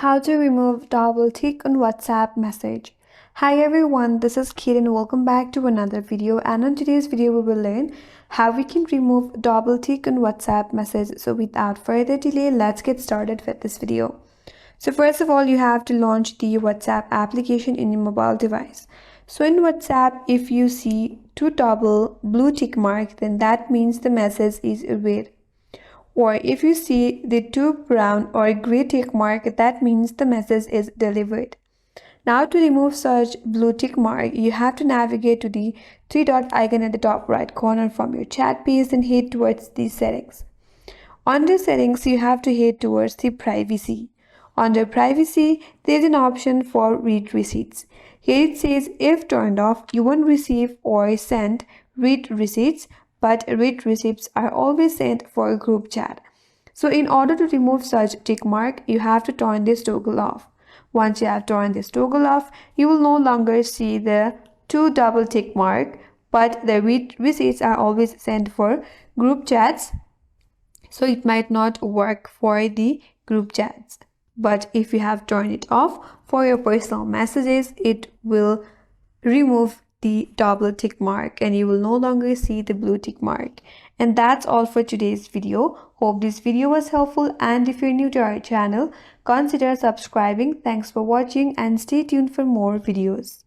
How to remove double tick on WhatsApp message. Hi everyone, this is Kate and welcome back to another video, and on today's video we will learn how we can remove double tick on WhatsApp message. So without further delay, let's get started with this video. So first of all, you have to launch the WhatsApp application in your mobile device. So in WhatsApp, if you see two double blue tick mark, then that means the message is read. Or if you see the two brown or gray tick mark, that means the message is delivered. Now to remove such blue tick mark, you have to navigate to the three dot icon at the top right corner from your chat page and head towards the settings. Under settings, you have to head towards the privacy. Under privacy, there is an option for read receipts. Here it says if turned off, you won't receive or send read receipts, but read receipts are always sent for a group chat. So in order to remove such tick mark, you have to turn this toggle off. Once you have turned this toggle off, you will no longer see the two double tick mark, but the read receipts are always sent for group chats. So it might not work for the group chats. But if you have turned it off for your personal messages, it will remove the double tick mark and you will no longer see the blue tick mark. And that's all for today's video. Hope this video was helpful, and if you're new to our channel, consider subscribing. Thanks for watching and stay tuned for more videos.